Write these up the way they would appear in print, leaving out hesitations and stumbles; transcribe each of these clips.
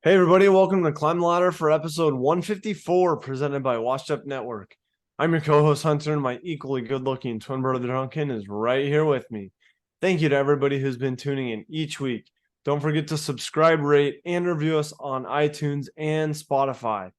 Hey everybody, welcome to Climb the Ladder for episode 154 presented by Washed Up Network. I'm your co-host Hunter and my equally good-looking twin brother Duncan is right here with me. Thank you to everybody who's been tuning in each week. Don't forget to subscribe, rate, and review us on iTunes and Spotify.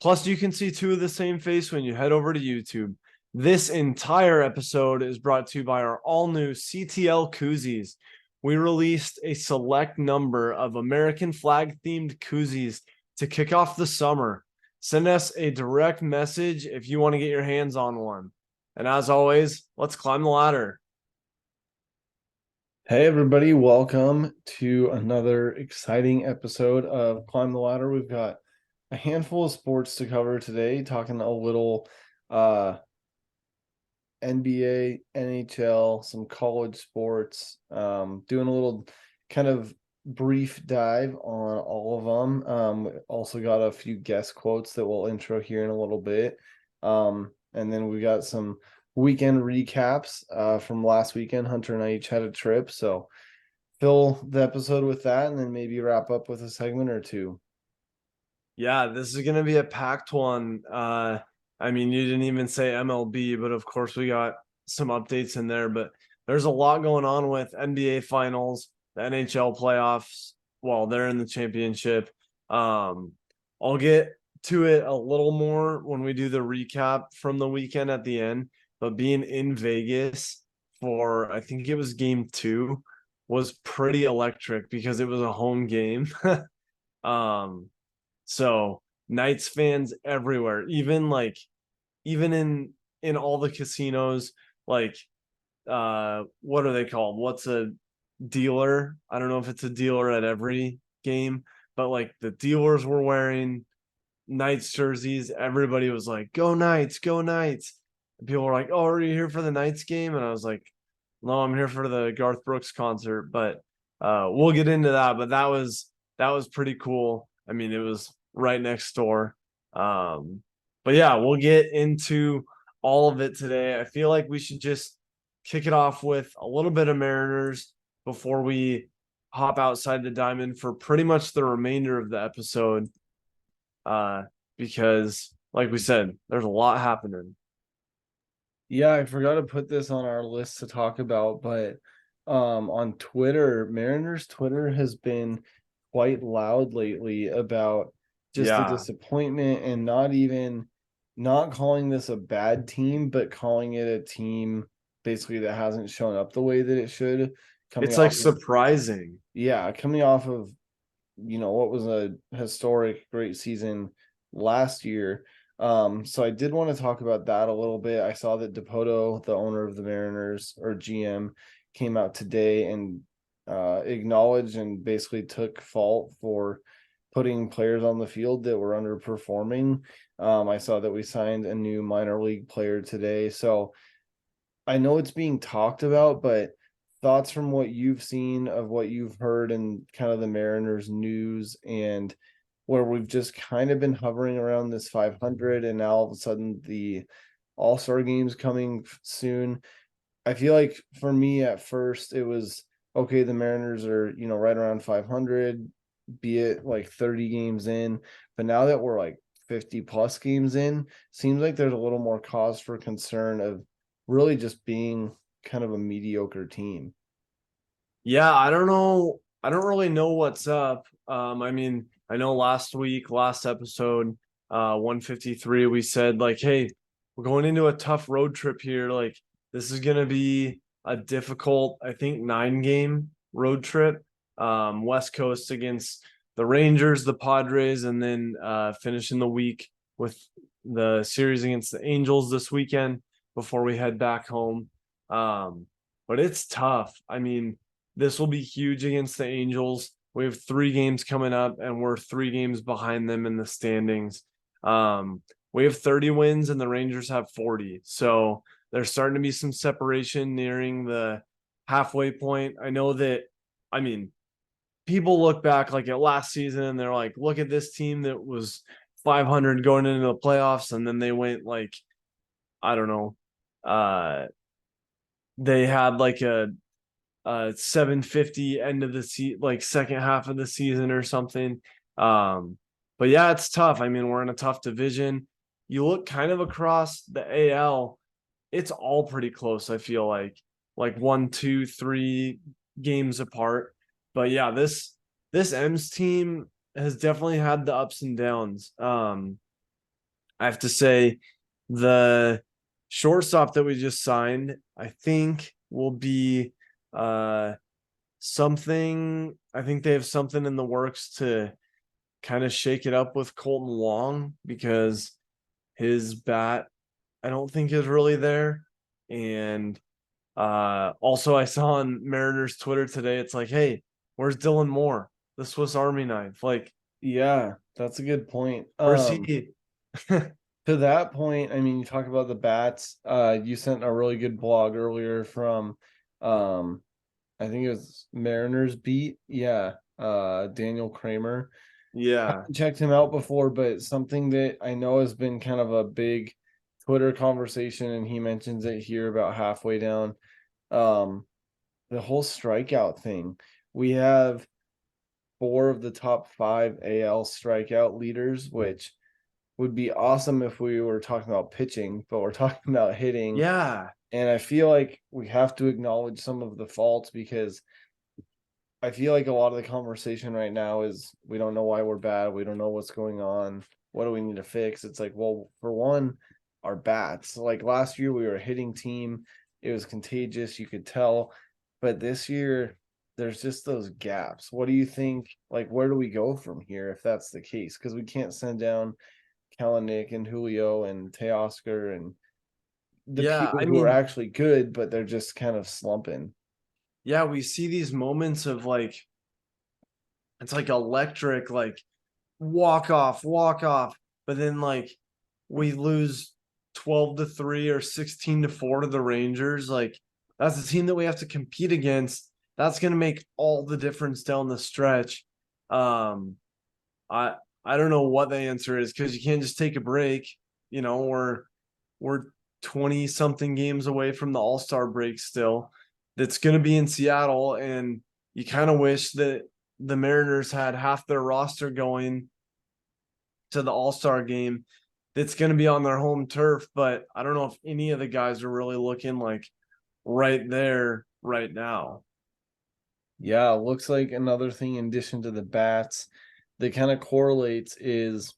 Plus, you can see two of the same face when you head over to YouTube. This entire episode is brought to you by our all-new CTL koozies. We released a select number of American flag-themed koozies to kick off the summer. Send us a direct message if you want to get your hands on one. And as always, let's climb the ladder. Hey everybody, welcome to another exciting episode of Climb the Ladder. We've got a handful of sports to cover today, talking a little NBA, NHL, some college sports, doing a little kind of brief dive on all of them. Also got a few guest quotes that we'll intro here in a little bit. And then we got some weekend recaps from last weekend. Hunter and I each had a trip, so fill the episode with that and then maybe wrap up with a segment or two. Yeah, this is going to be a packed one. I mean, you didn't even say MLB, but of course we got some updates in there. But there's a lot going on with NBA finals, the NHL playoffs. Well, they're in the championship. I'll get to it a little more when we do the recap from the weekend at the end. But being in Vegas for, I think it was game 2, was pretty electric because it was a home game. So Knights fans everywhere, even in all the casinos, like what are they called? What's a dealer? I don't know if it's a dealer at every game, but like the dealers were wearing Knights jerseys. Everybody was like, "Go Knights, go Knights." And people were like, "Oh, are you here for the Knights game?" And I was like, "No, I'm here for the Garth Brooks concert." But we'll get into that. But that was pretty cool. I mean, it was right next door. But yeah, we'll get into all of it today. I feel like we should just kick it off with a little bit of Mariners before we hop outside the diamond for pretty much the remainder of the episode. Because like we said, there's a lot happening. Yeah, I forgot to put this on our list to talk about, but on Twitter, Mariners Twitter has been quite loud lately about just the Yeah. disappointment and not calling this a bad team, but calling it a team basically that hasn't shown up the way that it should coming It's like off of surprising. coming off of what was a historic great season last year. So I did want to talk about that a little bit. I saw that Dipoto, the owner of the Mariners or GM, came out today and acknowledged and basically took fault for putting players on the field that were underperforming. I saw that we signed a new minor league player today. So I know it's being talked about, but thoughts from what you've seen of what you've heard and kind of the Mariners news and where we've just kind of been hovering around this 500 and now all of a sudden the All-Star game's coming soon. I feel like for me at first it was okay, the Mariners are, right around 500, be it like 30 games in, but now that we're like 50 plus games in, seems like there's a little more cause for concern of really just being kind of a mediocre team. Yeah, I don't know. I don't really know what's up. I mean, I know last episode, 153, we said like, hey, we're going into a tough road trip here. Like, this is gonna be a difficult, I think, 9-game road trip. West Coast against the Rangers, the Padres, and then finishing the week with the series against the Angels this weekend before we head back home. But it's tough. I mean, this will be huge against the Angels. We have 3 games coming up, and we're 3 games behind them in the standings. We have 30 wins, and the Rangers have 40. So there's starting to be some separation nearing the halfway point. I know that, I mean, people look back like at last season and they're like, look at this team that was 500 going into the playoffs, and then they went like, I don't know, they had like a 750 end of the like second half of the season or something. Um, but yeah, it's tough. I mean, we're in a tough division. You look kind of across the AL, it's all pretty close, I feel like 1, 2, 3 games apart. But yeah, this M's team has definitely had the ups and downs. I have to say the shortstop that we just signed, I think will be uh something. I think they have something in the works to kind of shake it up with Colton Wong because his bat I don't think is really there. And also I saw on Mariners Twitter today, it's like, hey, where's Dylan Moore? The Swiss Army knife. Like, Yeah, that's a good point. where's he? To that point, I mean, you talk about the bats. You sent a really good blog earlier from, um, I think it was Mariners beat. Yeah, Daniel Kramer. Yeah. Checked him out before, but something that I know has been kind of a big Twitter conversation, and he mentions it here about halfway down. Um, the whole strikeout thing. We have four of the top five AL strikeout leaders, which would be awesome if we were talking about pitching, but we're talking about hitting. Yeah. And I feel like we have to acknowledge some of the faults because I feel like a lot of the conversation right now is we don't know why we're bad. We don't know what's going on. What do we need to fix? It's like, well, for one, our bats. Like last year, we were a hitting team. It was contagious. You could tell. But this year, there's just those gaps. What do you think? Like, where do we go from here if that's the case? Because we can't send down Kalanick and Julio and Teoscar and the Yeah. people I who are mean, actually good, but they're just kind of slumping. yeah, we see these moments of like it's like electric, like walk off. But then like we lose 12-3 or 16-4 to the Rangers. Like that's a team that we have to compete against. That's gonna make all the difference down the stretch. Um I I don't know what the answer is because you can't just take a break. You know, we're 20 something games away from the All-Star break still. That's gonna be in Seattle, and you kind of wish that the Mariners had half their roster going to the All-Star game that's going to be on their home turf, but I don't know if any of the guys are really looking like right there right now. Yeah, looks like another thing in addition to the bats that kind of correlates is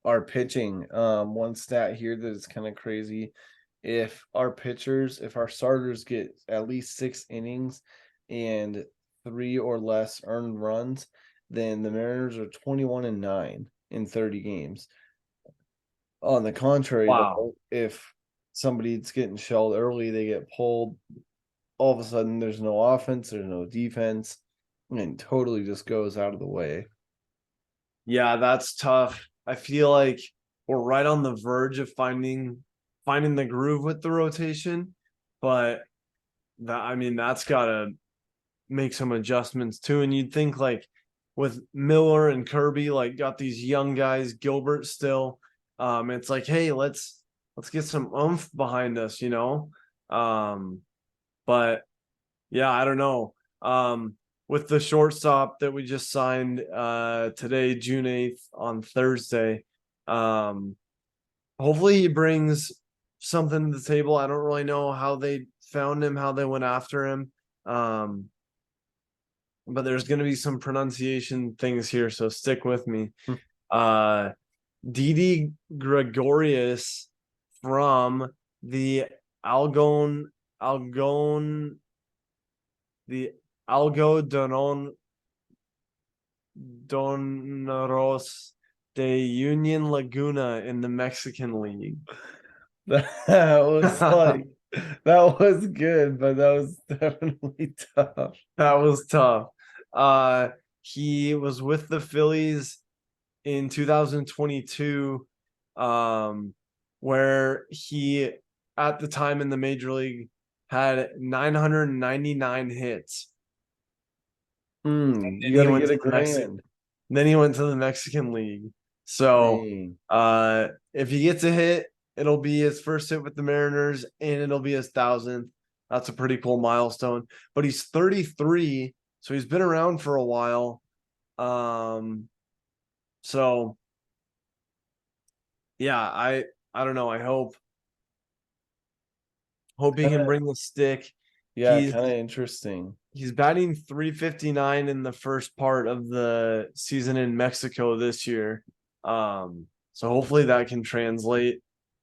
our pitching. One stat here that is kind of crazy. If our pitchers, if our starters get at least 6 innings and three or less earned runs, then the Mariners are 21-9 in 30 games. On the contrary, Wow. though, if somebody's getting shelled early, they get pulled. All of a sudden, there's no offense, there's no defense, and totally just goes out of the way. Yeah, that's tough. I feel like we're right on the verge of finding the groove with the rotation, but that I mean that's got to make some adjustments too. And you'd think like with Miller and Kirby, like got these young guys, Gilbert still. It's like, hey, let's get some oomph behind us, you know. Um, but yeah, I don't know. With the shortstop that we just signed today, June 8th on Thursday. Um, hopefully he brings something to the table. I don't really know how they found him, how they went after him. Um, but there's going to be some pronunciation things here, so stick with me. Uh, Didi Gregorius from the Algon Algon the Algodonon Donoros de Union Laguna in the Mexican League. That was like that was good, but that was definitely tough. That was tough. He was with the Phillies in 2022, where he, at the time in the major league, had 999 hits. You And got he to went get to a the Mexican. grand. Then he went to the Mexican League. So, Dang. if he gets a hit, it'll be his first hit with the Mariners, and it'll be his 1,000th. That's a pretty cool milestone. But he's 33, so he's been around for a while. So yeah, I don't know. I hope he Kind can of, bring the stick. yeah, He's kind of interesting. he's batting 359 in the first part of the season in Mexico this year. So hopefully that can translate.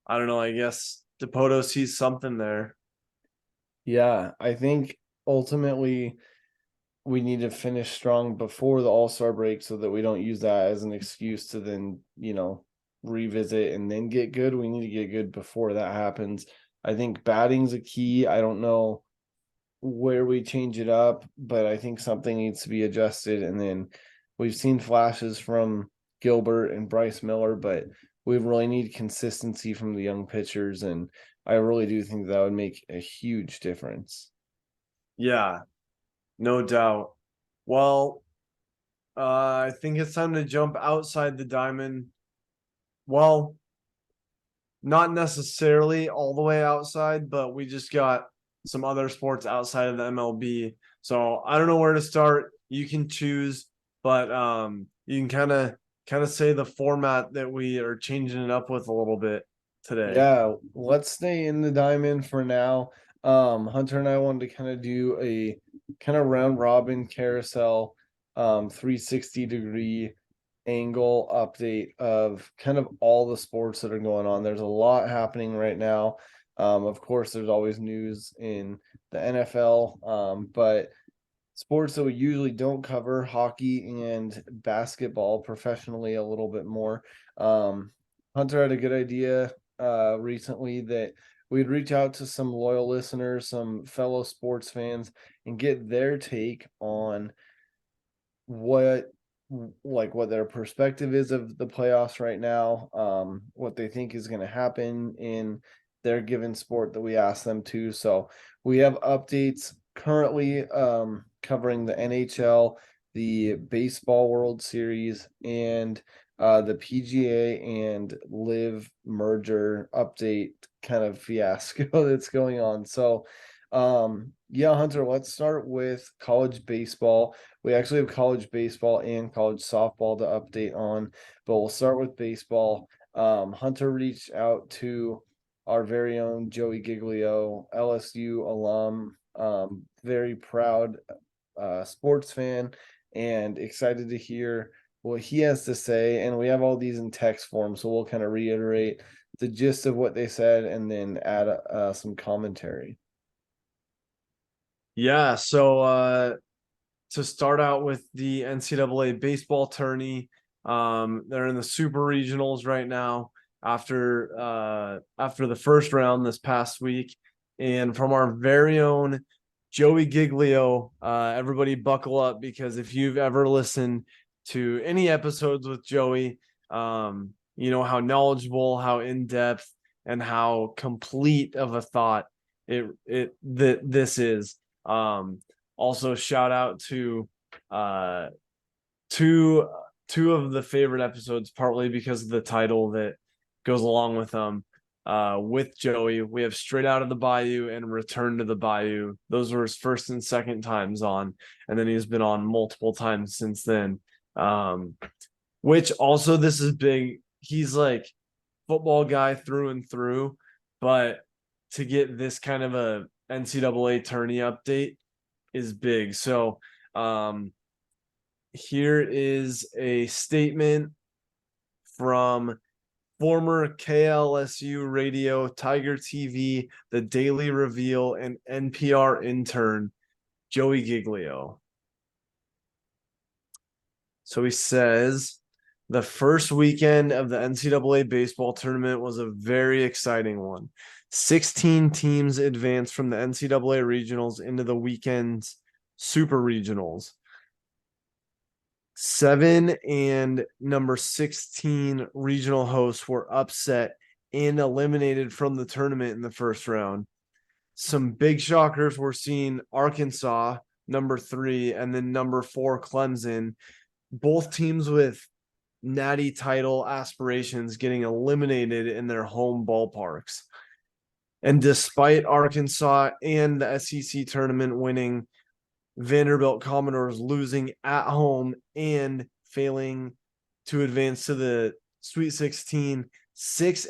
I don't know. I guess Dipoto sees something there. Yeah, I think ultimately we need to finish strong before the All-Star break so that we don't use that as an excuse to then, revisit and then get good. We need to get good before that happens. I think batting's a key. I don't know where we change it up, but I think something needs to be adjusted. And then we've seen flashes from Gilbert and Bryce Miller, but we really need consistency from the young pitchers. And I really do think that would make a huge difference. Yeah, no doubt. Well, I think it's time to jump outside the diamond. Well, not necessarily all the way outside, but we just got some other sports outside of the MLB. So I don't know where to start. You can choose, but you can kind of say the format that we are changing it up with a little bit today. Yeah, let's stay in the diamond for now. Hunter and I wanted to kind of do a kind of round robin carousel, 360-degree angle update of kind of all the sports that are going on. There's a lot happening right now. Of course, there's always news in the NFL, but sports that we usually don't cover, hockey and basketball professionally a little bit more. Hunter had a good idea recently that we'd reach out to some loyal listeners, some fellow sports fans, and get their take on what what their perspective is of the playoffs right now, what they think is going to happen in their given sport that we ask them to. So we have updates currently covering the NHL, the Baseball World Series, and the PGA and Live merger update kind of fiasco that's going on. So yeah, Hunter, let's start with college baseball. We actually have college baseball and college softball to update on, but we'll start with baseball. Hunter reached out to our very own Joey Giglio, LSU alum, very proud sports fan, and excited to hear what he has to say. And we have all these in text form, so we'll kind of reiterate the gist of what they said and then add some commentary. Yeah, so to start out with the NCAA baseball tourney, they're in the super regionals right now after the first round this past week. And from our very own Joey Giglio, everybody buckle up because if you've ever listened to any episodes with Joey, you know how knowledgeable, how in depth, and how complete of a thought this is. Also, shout out to uh, two two of the favorite episodes, partly because of the title that goes along with them. With Joey, we have Straight Out of the Bayou and Return to the Bayou. Those were his first and second times on, and then he's been on multiple times since then. Which also this is big. He's like football guy through and through, but to get this kind of a NCAA tourney update is big. So here is a statement from former KLSU radio, Tiger TV, The Daily Reveal, and NPR intern Joey Giglio. So he says the first weekend of the NCAA baseball tournament was a very exciting one. 16 teams advanced from the NCAA regionals into the weekend's super regionals. 7 and number 16 regional hosts were upset and eliminated from the tournament in the first round. Some big shockers were seen Arkansas, number 3, and then number 4, Clemson. Both teams with natty title aspirations getting eliminated in their home ballparks. And despite Arkansas and the SEC tournament winning Vanderbilt Commodores losing at home and failing to advance to the Sweet 16. Six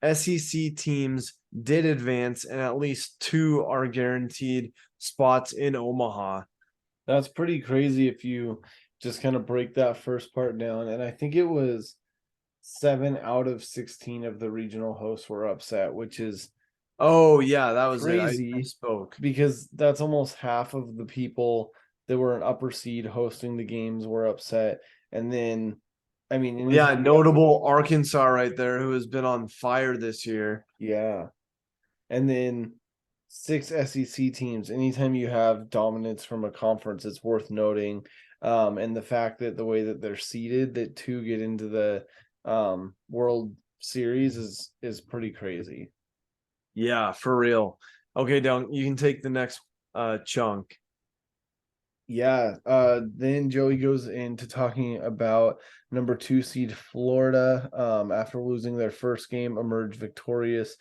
SEC teams did advance, and at least two are guaranteed spots in Omaha. That's pretty crazy if you just kind of break that first part down. And I think it was 7 out of 16 of the regional hosts were upset, which is Oh, yeah, that was it. I crazy spoke. because that's almost half of the people that were an upper seed hosting the games were upset. And then, I mean, Yeah, anytime you have, notable Arkansas right there, who has been on fire this year. yeah. And then 6 SEC teams, anytime you have dominance from a conference, it's worth noting. And the fact that the way that they're seeded, that two get into the World Series is pretty crazy. Yeah, for real. Okay, Down, you can take the next chunk. Yeah, then Joey goes into talking about number 2 seed Florida. After losing their first game, emerged victorious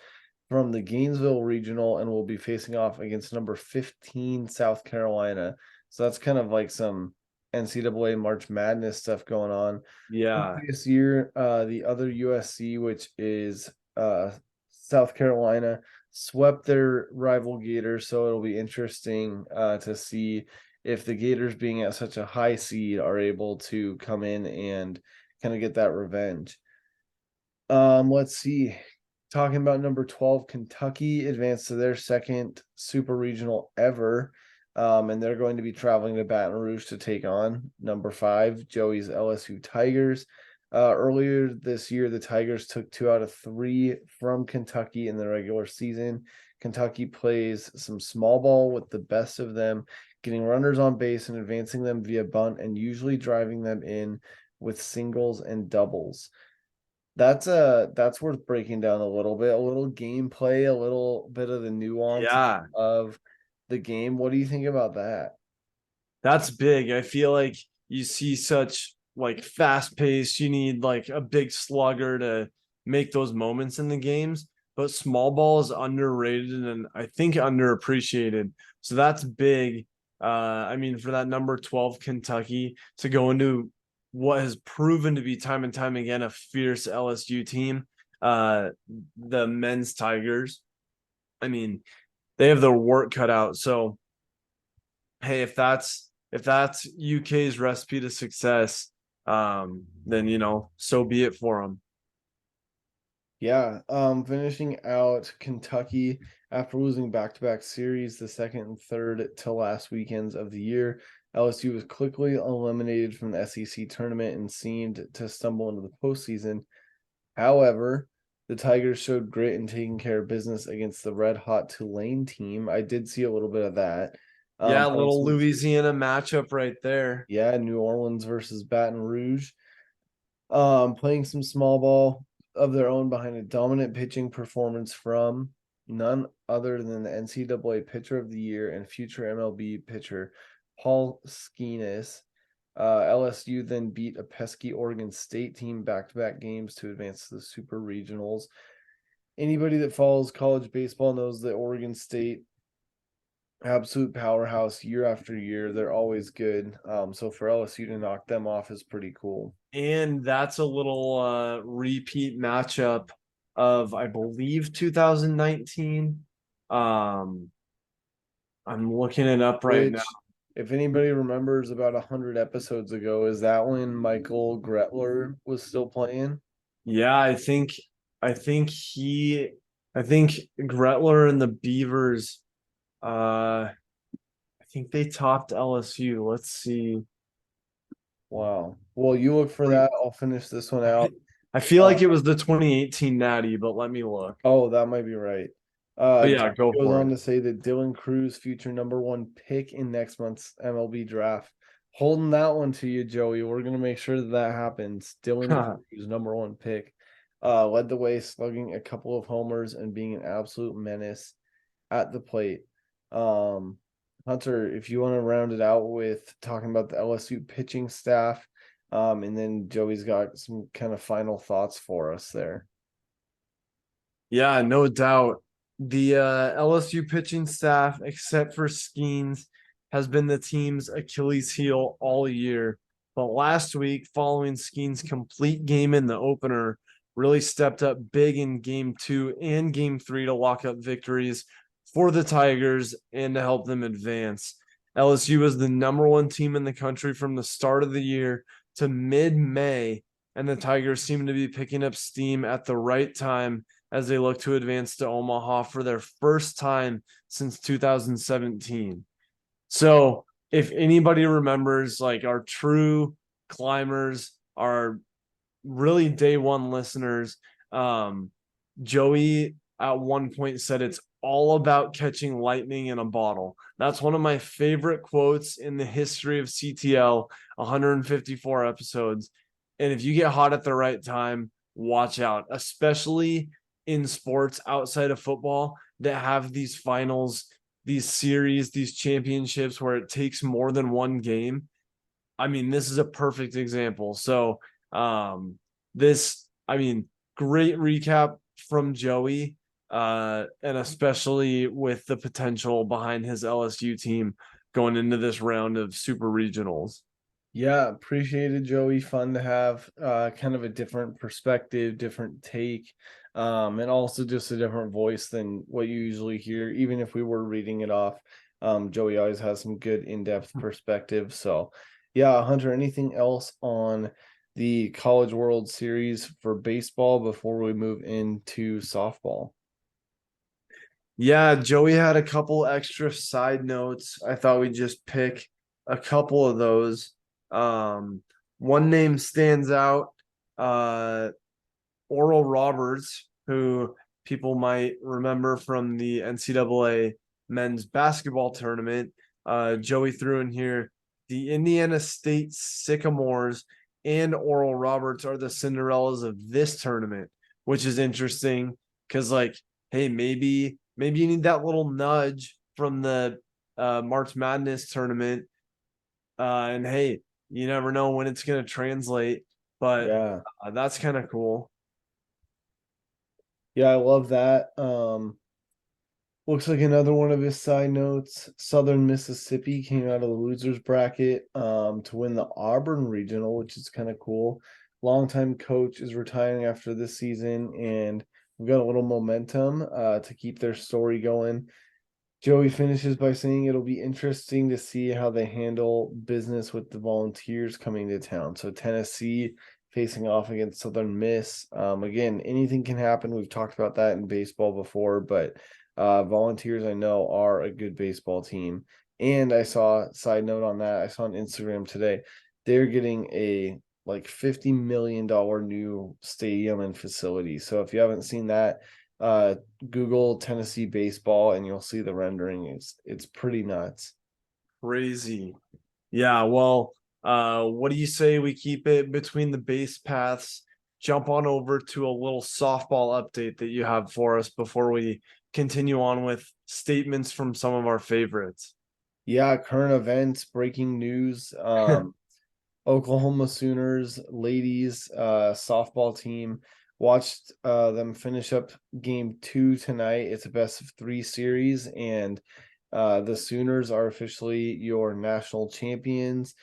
from the Gainesville Regional and will be facing off against number 15 South Carolina. So that's kind of like some NCAA March Madness stuff going on. Yeah. Previous year, the other USC, which is South Carolina, swept their rival Gators. So it'll be interesting to see if the Gators, being at such a high seed, are able to come in and kind of get that revenge. Let's see. Talking about number 12, Kentucky advanced to their second super regional ever. And they're going to be traveling to Baton Rouge to take on number 5, Joey's LSU Tigers. Earlier this year, the Tigers took 2 out of 3 from Kentucky in the regular season. Kentucky plays some small ball with the best of them, getting runners on base and advancing them via bunt and usually driving them in with singles and doubles. That's worth breaking down a little gameplay, a little bit of the nuance Yeah, of the game. What do you think about that? that's big. I feel like you see such like fast pace. You need like a big slugger to make those moments in the games. But small ball is underrated and I think underappreciated. So that's big. I mean, for that number 12 Kentucky to go into what has proven to be time and time again a fierce LSU team, the men's Tigers. I mean, they have their work cut out. So hey, if that's UK's recipe to success, then so be it for them. Yeah, finishing out Kentucky after losing back-to-back series, the second and third to last weekends of the year. LSU was quickly eliminated from the SEC tournament and seemed to stumble into the postseason. However, the Tigers showed grit in taking care of business against the red-hot Tulane team. I did see a little bit of that. Yeah, Playing little some, Louisiana matchup right there. yeah, New Orleans versus Baton Rouge. Playing some small ball of their own behind a dominant pitching performance from none other than the NCAA Pitcher of the Year and future MLB pitcher Paul Skenes. LSU then beat a pesky Oregon State team back-to-back games to advance to the Super Regionals. Anybody that follows college baseball knows that Oregon State, absolute powerhouse year after year. They're always good. So for LSU to knock them off is pretty cool. And that's a little repeat matchup of I believe 2019. Um, I'm looking it up right now. Which, if anybody remembers, about 100 episodes ago, is that when Michael Gretler was still playing? Yeah, I think Gretler and the Beavers, I think they topped LSU. Let's see. Wow. Well, you look for that. I'll finish this one out. I feel Uh, like it was the 2018 Natty, but let me look. oh, that might be right. But Joey yeah, go goes for on it. to say that Dylan Cruz, future number 1 pick in next month's MLB draft. Holding that one to you, Joey. We're gonna make sure that that happens. Dylan Cruz, number 1 pick, led the way, slugging a couple of homers and being an absolute menace at the plate. Um, Hunter, if you want to round it out with talking about the LSU pitching staff, and then Joey's got some kind of final thoughts for us there. Yeah, no doubt. The LSU pitching staff, except for Skeens, has been the team's Achilles heel all year. But last week, following Skeens' complete game in the opener, really stepped up big in game 2 and game 3 to lock up victories for the Tigers and to help them advance. LSU was the number 1 team in the country from the start of the year to mid-May, and the Tigers seem to be picking up steam at the right time as they look to advance to Omaha for their first time since 2017. So, if anybody remembers, like our true climbers, our really day one listeners, Joey at one point said it's all about catching lightning in a bottle. That's one of my favorite quotes in the history of CTL, 154 episodes. And if you get hot at the right time, watch out, especially in sports outside of football that have these finals, these series, these championships where it takes more than one game. I mean, this is a perfect example. So, this, I mean, great recap from Joey, and especially with the potential behind his LSU team going into this round of super regionals. Yeah, appreciated Joey. Fun to have kind of a different perspective, different take, and also just a different voice than what you usually hear. Even if we were reading it off, Joey always has some good in-depth perspective. So, yeah, Hunter, anything else on the College World Series for baseball before we move into softball? Yeah, Joey had a couple extra side notes. I thought we'd just pick a couple of those. One name stands out, uh, Oral Roberts, who people might remember from the NCAA men's basketball tournament. Joey threw in here the Indiana State Sycamores and Oral Roberts are the Cinderellas of this tournament, which is interesting because, like, hey, maybe you need that little nudge from the March Madness tournament, and hey, you never know when it's going to translate, but Yeah. that's kind of cool. Yeah, I love that. Looks like another one of his side notes. Southern Mississippi came out of the losers bracket to win the Auburn regional, which is kind of cool. Longtime coach is retiring after this season, and we've got a little momentum to keep their story going. Joey finishes by saying it'll be interesting to see how they handle business with the Volunteers coming to town. So Tennessee facing off against Southern Miss. Again, anything can happen. We've talked about that in baseball before, but Volunteers I know are a good baseball team. And I saw, side note on that, I saw on Instagram today, they're getting a like $50 million new stadium and facility. So if you haven't seen that, Google Tennessee baseball and you'll see the rendering. It's pretty nuts. Crazy. Yeah, well, what do you say we keep it between the base paths? Jump on over to a little softball update that you have for us before we continue on with statements from some of our favorites. Yeah, current events, breaking news. Oklahoma Sooners ladies softball team watched them finish up game 2 tonight. It's a best of 3 series, and the Sooners are officially your national champions.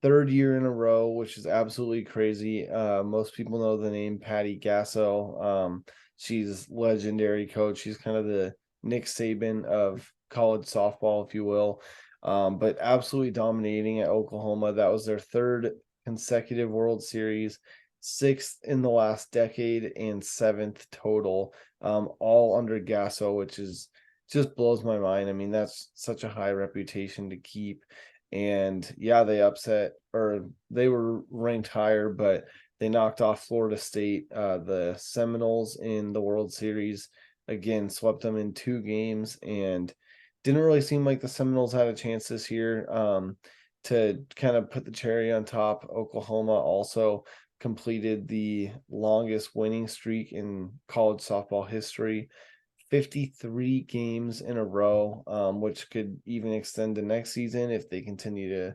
Third year in a row, which is absolutely crazy. Most people know the name Patty Gasso. She's legendary coach. She's kind of the Nick Saban of college softball, if you will. But absolutely dominating at Oklahoma. That was their third consecutive World Series, sixth in the last decade, and seventh total. All under Gasso, which is just blows my mind. I mean, that's such a high reputation to keep. And yeah, they upset, or they were ranked higher, but they knocked off Florida State. The Seminoles in the World Series again swept them in 2 games, and didn't really seem like the Seminoles had a chance this year. To kind of put the cherry on top, Oklahoma also completed the longest winning streak in college softball history. 53 games in a row, which could even extend to next season if they continue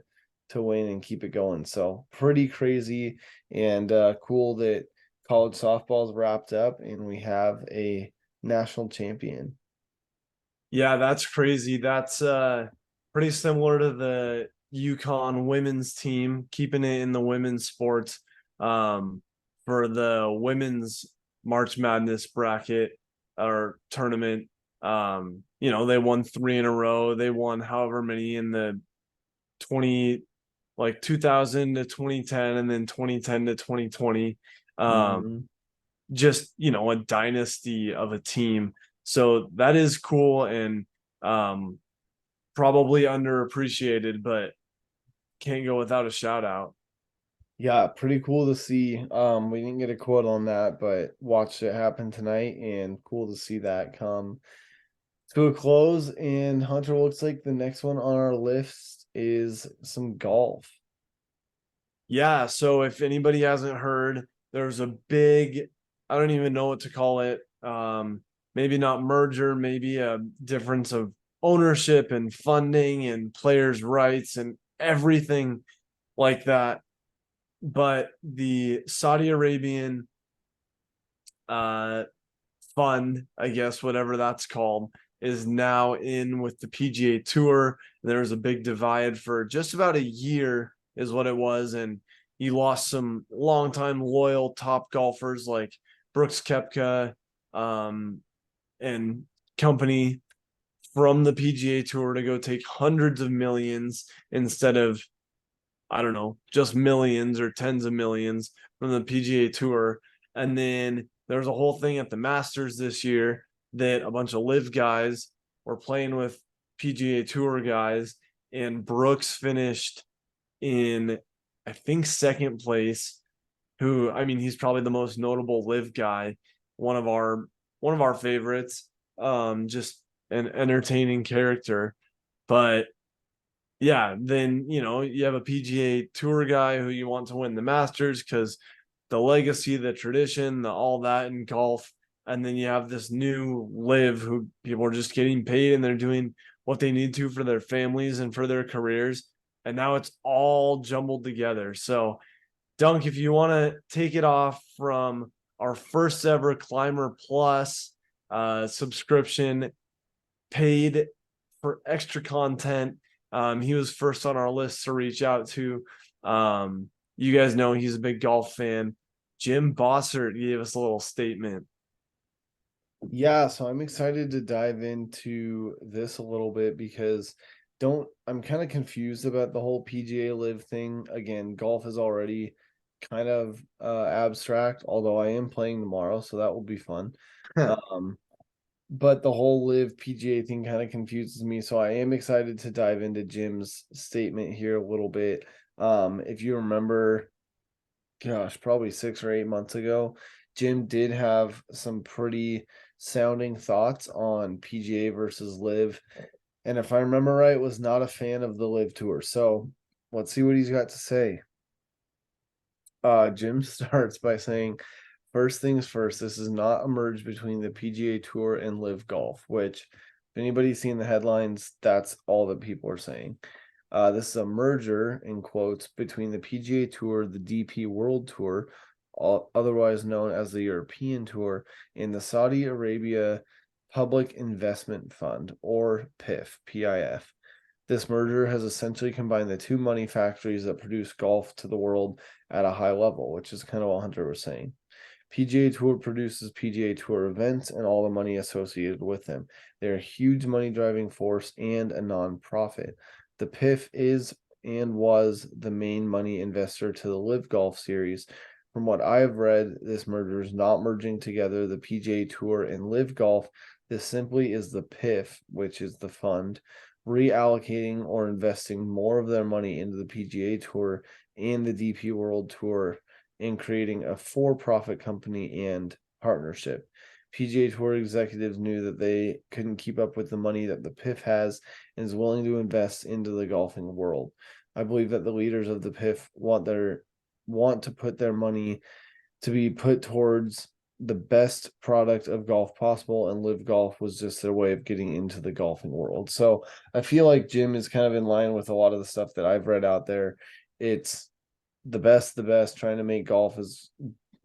to win and keep it going. So pretty crazy, and cool that college softball's wrapped up and we have a national champion. Yeah, that's crazy. That's pretty similar to the Yukon women's team, keeping it in the women's sports. For the women's March Madness bracket or tournament. They won three in a row. They won however many in the 20 like 2000 to 2010 and then 2010 to 2020. Um, Mhm. just a dynasty of a team. So that is cool and um probably underappreciated, but can't go without a shout out. Yeah, pretty cool to see. We didn't get a quote on that, but watched it happen tonight, and cool to see that come to a close. And Hunter, looks like the next one on our list is some golf. Yeah, so if anybody hasn't heard, there's a big, I don't even know what to call it. Maybe not merger, maybe a difference of ownership and funding and players' rights and everything like that. But the Saudi Arabian uh fund, I guess, whatever that's called, is now in with the PGA Tour. There was a big divide for just about a year, is what it was. And he lost some longtime loyal top golfers like Brooks Koepka um, and company from the PGA Tour to go take hundreds of millions instead of, I don't know, just millions or tens of millions from the PGA Tour. And then there was a whole thing at the Masters this year that a bunch of live guys were playing with PGA Tour guys, and Brooks finished in, I think, second place. Who, I mean, he's probably the most notable live guy, one of our favorites. Just an entertaining character, but yeah, then you have a PGA Tour guy who you want to win the Masters because the legacy, the tradition, the all that in golf, and then you have this new live who people are just getting paid and they're doing what they need to for their families and for their careers, and now it's all jumbled together. So, Dunk, if you want to take it off from our first ever Climber Plus subscription, paid for extra content. He was first on our list to reach out to. You guys know he's a big golf fan. Jim Bossert gave us a little statement. Yeah, so I'm excited to dive into this a little bit because don't I'm kind of confused about the whole PGA Live thing. Again, golf is already kind of abstract, although I am playing tomorrow, so that will be fun. Um, but the whole Live PGA thing kind of confuses me, so I am excited to dive into Jim's statement here a little bit. If you remember, gosh, probably 6 or 8 months ago, Jim did have some pretty sounding thoughts on PGA versus Live. And if I remember right, was not a fan of the Live Tour. So let's see what he's got to say. Jim starts by saying, first things first, this is not a merge between the PGA Tour and Live Golf, which, if anybody's seen the headlines, that's all that people are saying. This is a merger, in quotes, between the PGA Tour, the DP World Tour, otherwise known as the European Tour, and the Saudi Arabia Public Investment Fund, or PIF, PIF. This merger has essentially combined the two money factories that produce golf to the world at a high level, which is kind of what Hunter was saying. PGA Tour produces PGA Tour events and all the money associated with them. They're a huge money driving force and a nonprofit. The PIF is and was the main money investor to the Live Golf Series. From what I've read, this merger is not merging together the PGA Tour and Live Golf. This simply is the PIF, which is the fund, reallocating or investing more of their money into the PGA Tour and the DP World Tour in creating a for-profit company and partnership. PGA Tour executives knew that they couldn't keep up with the money that the PIF has and is willing to invest into the golfing world. I believe that the leaders of the PIF want to put their money to be put towards the best product of golf possible, and Live Golf was just their way of getting into the golfing world. So I feel like Jim is kind of in line with a lot of the stuff that I've read out there. It's the best, trying to make golf as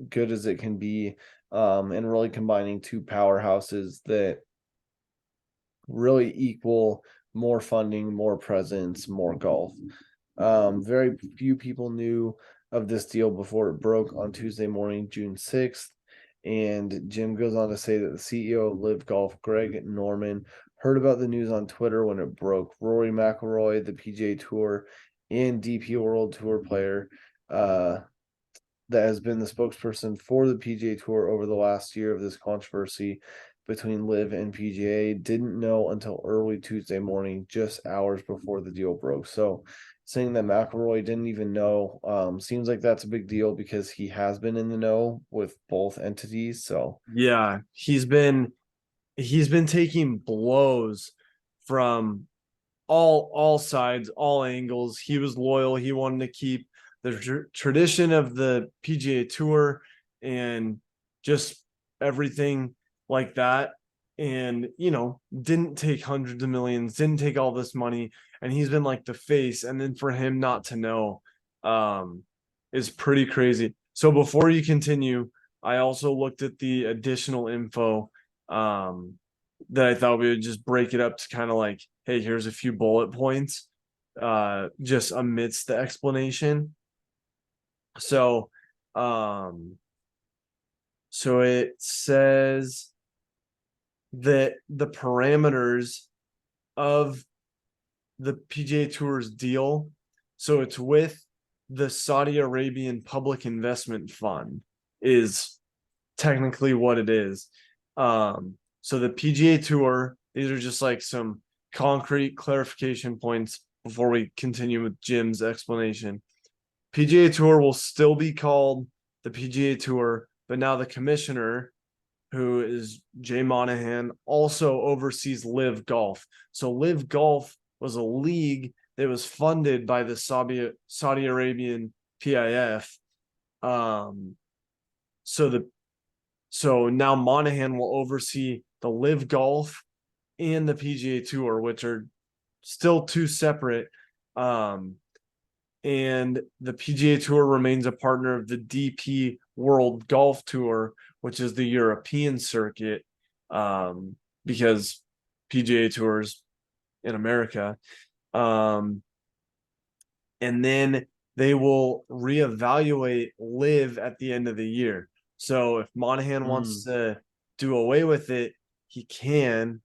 good as it can be, and really combining two powerhouses that really equal more funding, more presence, more golf. Very few people knew of this deal before it broke on Tuesday morning, June 6th. And Jim goes on to say that the CEO of Live Golf, Greg Norman, heard about the news on Twitter when it broke. Rory McIlroy, the PGA Tour and DP World Tour player, that has been the spokesperson for the PGA Tour over the last year of this controversy between Live and PGA, didn't know until early Tuesday morning, just hours before the deal broke. So saying that McElroy didn't even know seems like that's a big deal because he has been in the know with both entities. So Yeah, he's been taking blows from all sides, all angles. He was loyal. He wanted to keep the tradition of the PGA Tour and just everything like that. And didn't take hundreds of millions, didn't take all this money, and he's been like the face. And then for him not to know, is pretty crazy. So before you continue, I also looked at the additional info that I thought we would just break it up to kind of like, hey, here's a few bullet points just amidst the explanation. So so it says that the parameters of the PGA Tour's deal, so it's with the Saudi Arabian Public Investment Fund, is technically what it is. So the PGA Tour, these are just like some concrete clarification points before we continue with Jim's explanation. PGA Tour will still be called the PGA Tour, but now the commissioner, who is Jay Monahan, also oversees Live Golf. So Live Golf was a league that was funded by the Saudi Arabian PIF. So now Monahan will oversee the Live Golf and the PGA Tour, which are still two separate. And the PGA Tour remains a partner of the DP World Golf Tour, which is the European circuit, because PGA Tours in America. And then they will reevaluate Live at the end of the year. So if Monahan wants to do away with it, he can.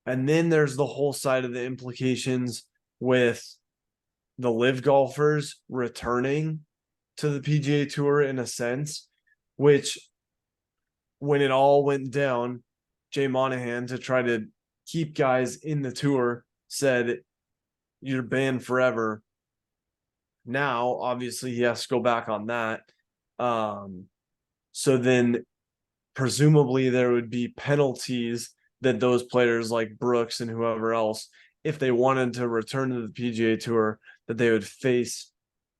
And then there's the whole side of the implications with the Live golfers returning to the PGA Tour in a sense, which when it all went down, Jay Monahan, to try to keep guys in the tour, said, you're banned forever. Now, obviously, he has to go back on that. So then presumably there would be penalties that those players like Brooks and whoever else, if they wanted to return to the PGA Tour, that they would face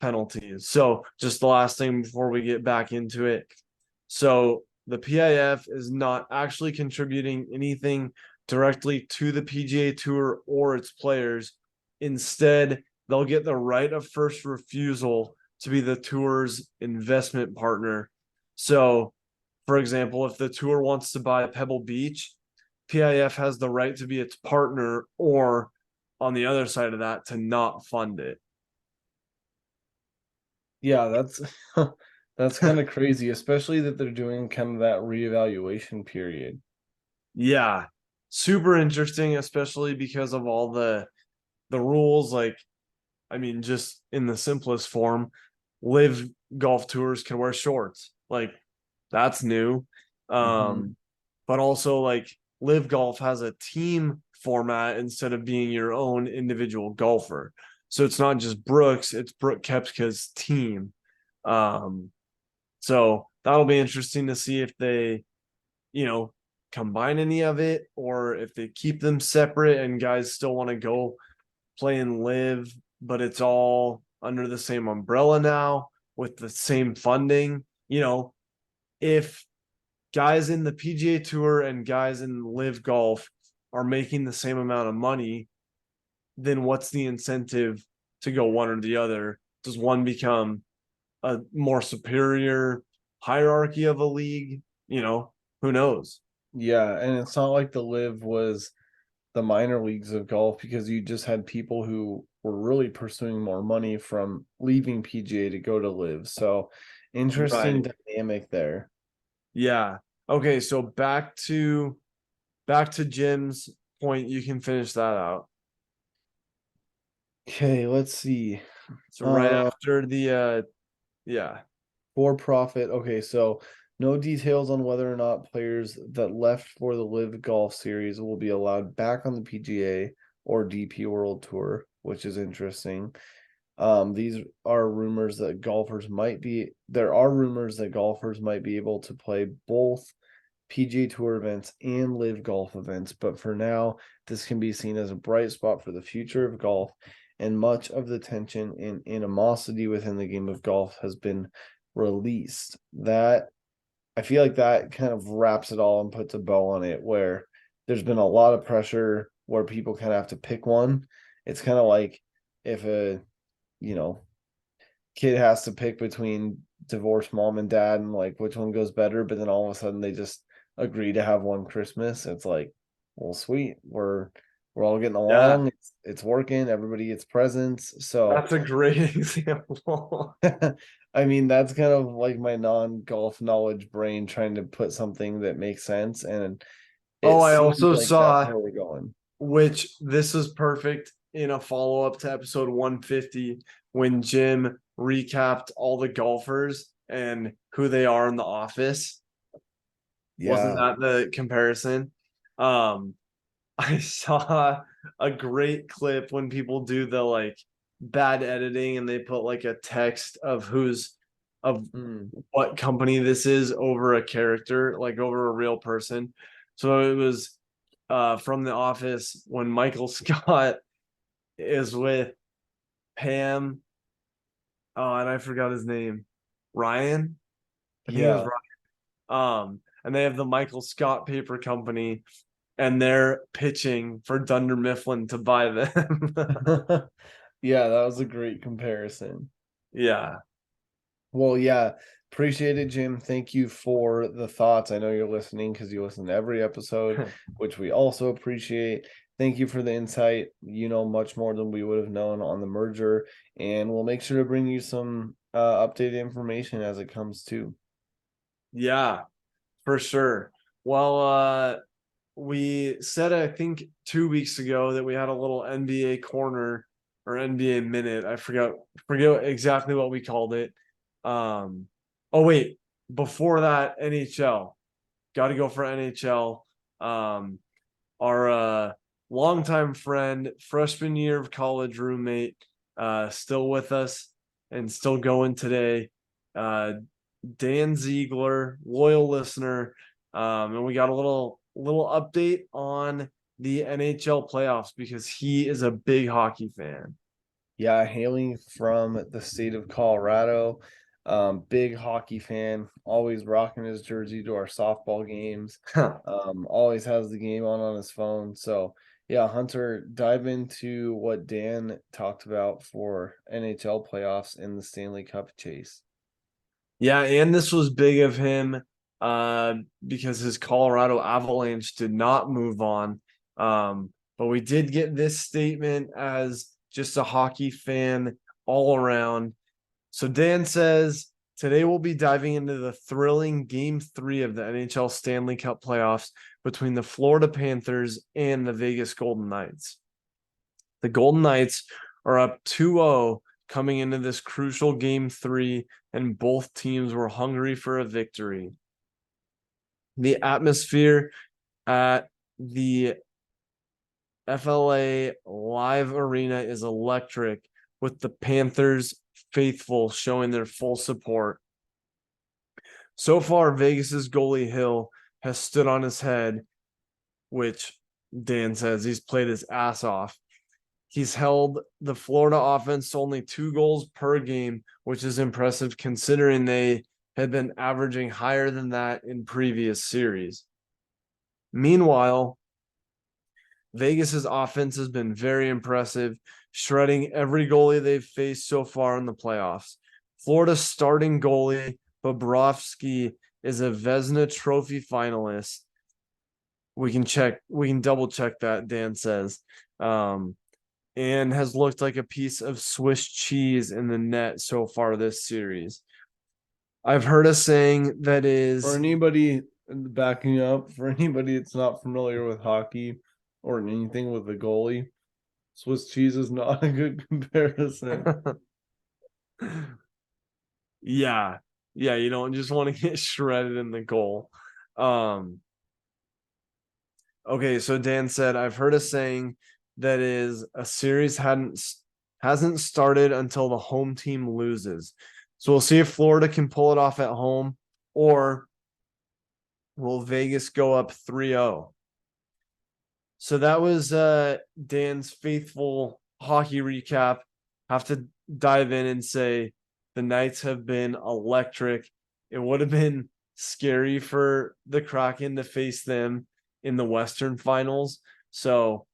penalties. So just the last thing before we get back into it. So the PIF is not actually contributing anything directly to the PGA Tour or its players. Instead, they'll get the right of first refusal to be the tour's investment partner. So, for example, if the tour wants to buy Pebble Beach, PIF has the right to be its partner, or on the other side of that, to not fund it. yeah, that's kind of crazy, especially that they're doing kind of that reevaluation period. Yeah, super interesting, especially because of all the rules. Like, I mean, just in the simplest form, Live golf tours can wear shorts. Like, that's new. But also like Live Golf has a team format instead of being your own individual golfer. So it's not just Brooks, it's Brooke Koepka's team. So that'll be interesting to see if they, you know, combine any of it or if they keep them separate and guys still want to go play and Live, but it's all under the same umbrella now with the same funding. If guys in the PGA Tour and guys in Live Golf are making the same amount of money, then what's the incentive to go one or the other? Does one become a more superior hierarchy of a league? Who knows? Yeah, and it's not like the Live was the minor leagues of golf, because you just had people who were really pursuing more money from leaving PGA to go to live. So interesting Right. dynamic there. Yeah. Okay, so back to Jim's point. You can finish that out. Okay, let's see. So right Uh after the yeah. For profit. Okay, so no details on whether or not players that left for the Live Golf Series will be allowed back on the PGA or DP World Tour, which is interesting. These are rumors that golfers might be there are rumors that golfers might be able to play both PGA Tour events and Live Golf events, but for now, this can be seen as a bright spot for the future of golf, and much of the tension and animosity within the game of golf has been released. That I feel like that kind of wraps it all and puts a bow on it, where there's been a lot of pressure where people kind of have to pick one. It's kind of like if a, you know, kid has to pick between divorced mom and dad and like which one goes better, but then all of a sudden they just agree to have one Christmas. It's like, well, sweet. We're all getting Yeah. along. It's working. Everybody gets presents. So That's a great example. I mean, that's kind of like my non-golf knowledge brain trying to put something that makes sense. And Oh, it I seems also like that's saw, where we're going. which this is perfect in a follow-up to episode 150 when Jim recapped all the golfers and who they are in the office. Wasn't Yeah. that the comparison? Um, I saw a great clip when people do the like bad editing and they put like a text of who's of Mm. what company this is over a character, like over a real person. So it was from The Office when Michael Scott is with Pam. Oh, and I forgot his name. Ryan? I think it was Yeah. Ryan. And they have the Michael Scott Paper Company and they're pitching for Dunder Mifflin to buy them. Yeah, that was a great comparison. Yeah. Well, yeah, appreciate it, Jim. Thank you for the thoughts. I know you're listening because you listen to every episode, which we also appreciate. Thank you for the insight. You know much more than we would have known on the merger, and we'll make sure to bring you some updated information as it comes to. Yeah, for sure. Well, we said I think 2 weeks ago that we had a little NBA corner or NBA minute. I forget exactly what we called it. Oh wait, before that NHL. Got to go for NHL. Um, our longtime friend, freshman year of college roommate, still with us and still going today. Dan Ziegler, loyal listener, and we got a little update on the NHL playoffs because he is a big hockey fan. Yeah, hailing from the state of Colorado, big hockey fan, always rocking his jersey to our softball games. Always has the game on his phone. So yeah, Hunter, dive into what Dan talked about for NHL playoffs in the Stanley Cup chase. Yeah, and this was big of him because his Colorado Avalanche did not move on. But we did get this statement as just a hockey fan all around. So Dan says today we'll be diving into the thrilling game 3 of the NHL Stanley Cup playoffs between the Florida Panthers and the Vegas Golden Knights. The Golden Knights are up 2-0 coming into this crucial game 3, and both teams were hungry for a victory. The atmosphere at the FLA Live Arena is electric, with the Panthers faithful showing their full support. So far, Vegas's goalie Hill has stood on his head, which Dan says he's played his ass off. He's held the Florida offense to only 2 goals per game, which is impressive considering they had been averaging higher than that in previous series. Meanwhile, Vegas's offense has been very impressive, shredding every goalie they've faced so far in the playoffs. Florida's starting goalie, Bobrovsky, is a Vezina Trophy finalist. We can double check that, Dan says. Um, and has looked like a piece of Swiss cheese in the net so far this series. I've heard a saying that For is anybody backing up, for anybody that's not familiar with hockey or anything with the goalie, Swiss cheese is not a good comparison. yeah. Yeah, you don't just want to get shredded in the goal. Um okay, so Dan said I've heard a saying that is a series hasn't started until the home team loses. So we'll see if Florida can pull it off at home, or will Vegas go up 3-0. So that was Dan's faithful hockey recap. Have to dive in and say the Knights have been electric. It would have been scary for the Kraken to face them in the Western Finals. So,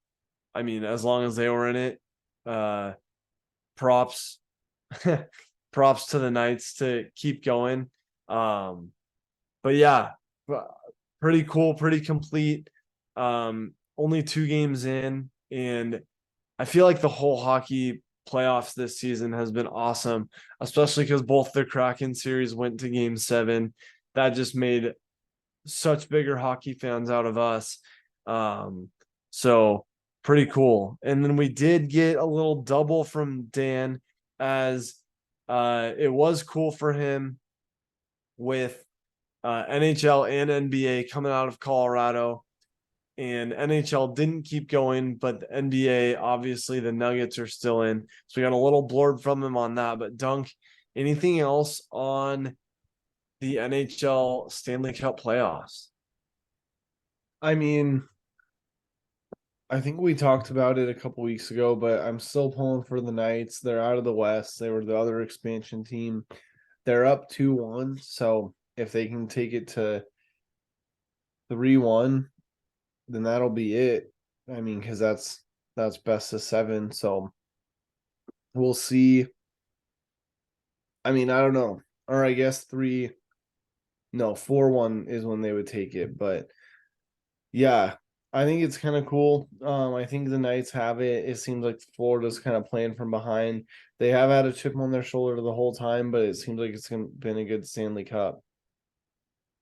I mean, as long as they were in it, uh, props, props to the Knights to keep going. Um, but yeah, pretty cool, pretty complete. Only 2 games in, and I feel like the whole hockey playoffs this season has been awesome, especially because both the Kraken series went to game 7. That just made such bigger hockey fans out of us. Um, so pretty cool. And then we did get a little double from Dan, as it was cool for him with NHL and NBA coming out of Colorado. And NHL didn't keep going, but the NBA, obviously, the Nuggets are still in. So we got a little blurb from him on that. But Dunk, anything else on the NHL Stanley Cup playoffs? I mean, I think we talked about it a couple weeks ago, but I'm still pulling for the Knights. They're out of the West. They were the other expansion team. They're up 2-1. So if they can take it to 3-1, then that'll be it. I mean, because that's best of 7. So we'll see. I mean, I don't know. Or I guess 4-1 is when they would take it. But yeah, I think it's kind of cool. I think the Knights have it. It seems like Florida's kind of playing from behind. They have had a chip on their shoulder the whole time, but it seems like it's been a good Stanley Cup.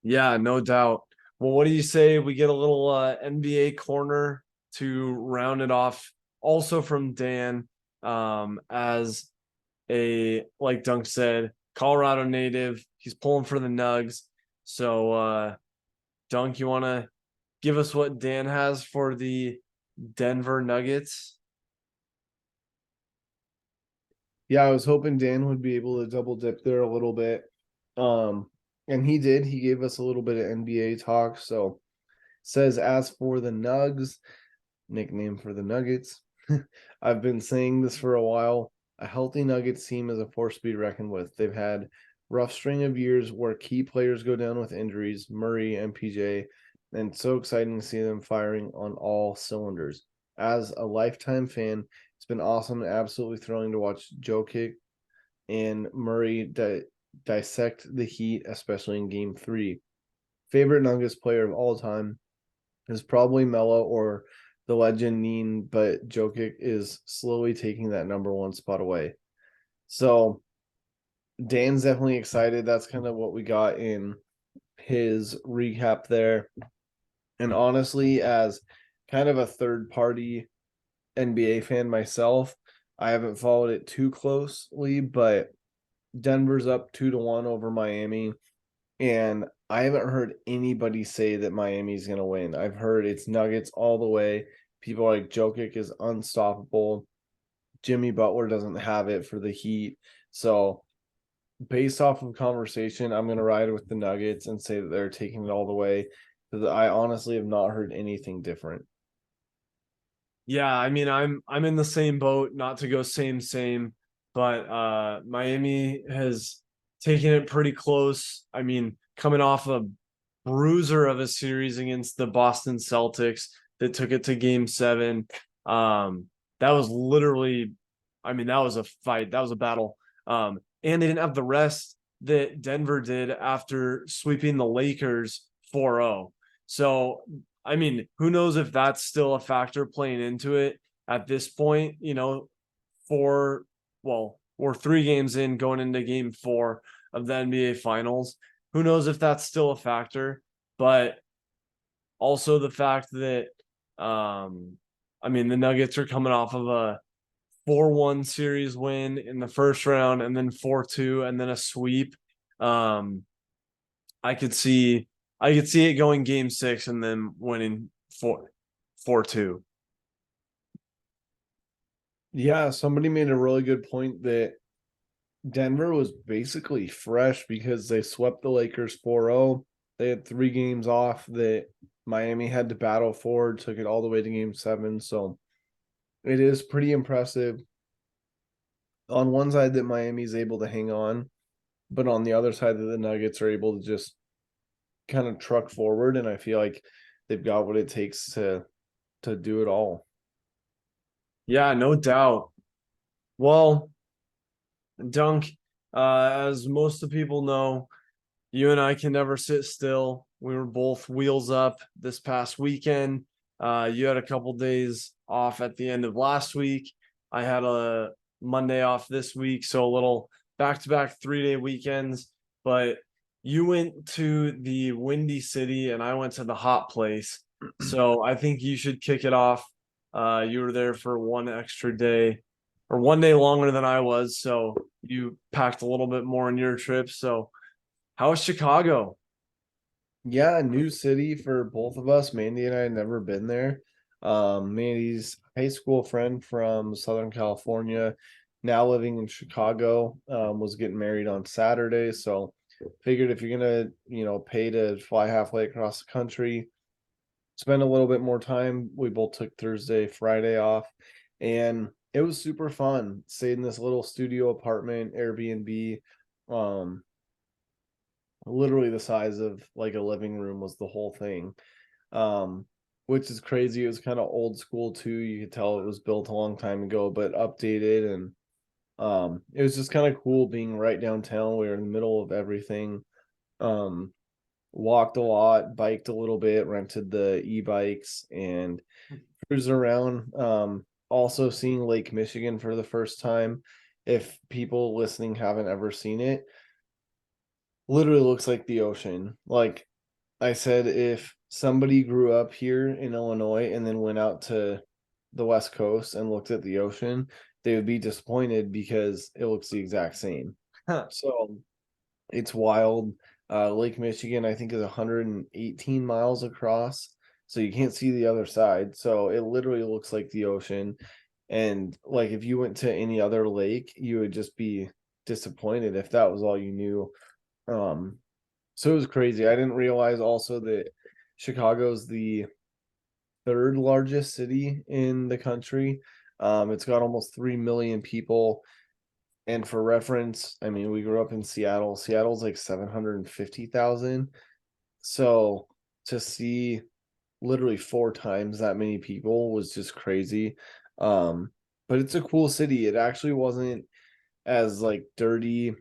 Yeah, no doubt. Well, what do you say we get a little NBA corner to round it off? Also from Dan, as a, like Dunk said, Colorado native. He's pulling for the Nugs. So Dunk, you want to give us what Dan has for the Denver Nuggets? Yeah, I was hoping Dan would be able to double dip there a little bit. And he did. He gave us a little bit of NBA talk. So says, as for the Nugs, nickname for the Nuggets, I've been saying this for a while. A healthy Nuggets team is a force to be reckoned with. They've had rough string of years where key players go down with injuries, Murray and PJ, and it's so exciting to see them firing on all cylinders. As a lifetime fan, it's been awesome and absolutely thrilling to watch Jokic and Murray dissect the Heat, especially in Game 3. Favorite Nuggets player of all time is probably Melo or the legend Neen, but Jokic is slowly taking that number 1 spot away. So Dan's definitely excited. That's kind of what we got in his recap there. And honestly, as kind of a third party NBA fan myself, I haven't followed it too closely, but Denver's up 2-1 over Miami. And I haven't heard anybody say that Miami's going to win. I've heard it's Nuggets all the way. People like Jokic is unstoppable. Jimmy Butler doesn't have it for the Heat. So, based off of conversation, I'm going to ride with the Nuggets and say that they're taking it all the way, because I honestly have not heard anything different. Yeah, I mean, I'm in the same boat, not to go same, but Miami has taken it pretty close. I mean, coming off a bruiser of a series against the Boston Celtics that took it to game 7. That was literally, I mean, that was a fight, that was a battle. And they didn't have the rest that Denver did after sweeping the Lakers 4-0. So I mean, who knows if that's still a factor playing into it at this point, four, well, we're 3 games in going into game 4 of the NBA finals. Who knows if that's still a factor, but also the fact that, I mean, the Nuggets are coming off of a 4-1 series win in the first round and then 4-2 and then a sweep. Um, I could see it going game 6 and then winning 4-2. Yeah, somebody made a really good point that Denver was basically fresh because they swept the Lakers 4-0. They had 3 games off that Miami had to battle for, took it all the way to game 7. So it is pretty impressive on one side that Miami's able to hang on, but on the other side that the Nuggets are able to just kind of truck forward. And I feel like they've got what it takes to do it all. Yeah, no doubt. Well, Dunk, as most of the people know, you and I can never sit still. We were both wheels up this past weekend. You had a couple days off at the end of last week. I had a Monday off this week, so a little back-to-back 3-day weekends. But you went to the Windy City and I went to the hot place. So I think you should kick it off. You were there for one extra day or one day longer than I was, so you packed a little bit more in your trip. So how was Chicago? Yeah, new city for both of us. Mandy and I had never been there. Mandy's high school friend from Southern California, now living in Chicago, was getting married on Saturday. So figured if you're gonna, pay to fly halfway across the country, spend a little bit more time. We both took Thursday, Friday off, and it was super fun. Stayed in this little studio apartment, Airbnb. Um, Literally the size of like a living room was the whole thing. um which is crazy. It was kind of old school too. You could tell it was built a long time ago but updated, and it was just kind of cool being right downtown. We were in the middle of everything. um Walked a lot, biked a little bit, rented the e-bikes and cruised around. Also seeing Lake Michigan for the first time. If people listening haven't ever seen it, literally looks like the ocean. Like I said, if somebody grew up here in Illinois and then went out to the West Coast and looked at the ocean, they would be disappointed because it looks the exact same. So it's wild. Lake Michigan, I think, is 118 miles across. So you can't see the other side. So it literally looks like the ocean. And like if you went to any other lake, you would just be disappointed if that was all you knew. Um, so it was crazy. I didn't realize also that Chicago's the third largest city in the country. It's got almost 3 million people. And for reference, I mean, we grew up in Seattle. Seattle's like 750,000. So to see literally 4 times that many people was just crazy. Um, but it's a cool city. It actually wasn't as like dirty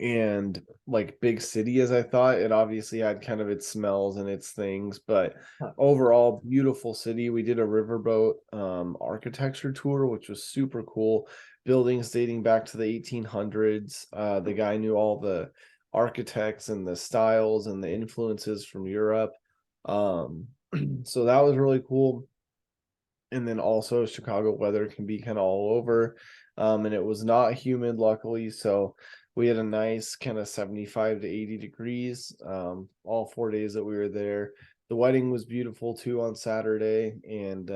and like big city as I thought. It obviously had kind of its smells and its things, but overall beautiful city. We did a riverboat architecture tour, which was super cool. Buildings dating back to the 1800s. The guy knew all the architects and the styles and the influences from Europe. Um, so that was really cool. And then also Chicago weather can be kind of all over. And it was not humid, luckily. So we had a nice kind of 75 to 80 degrees all 4 days that we were there. The wedding was beautiful too on Saturday. And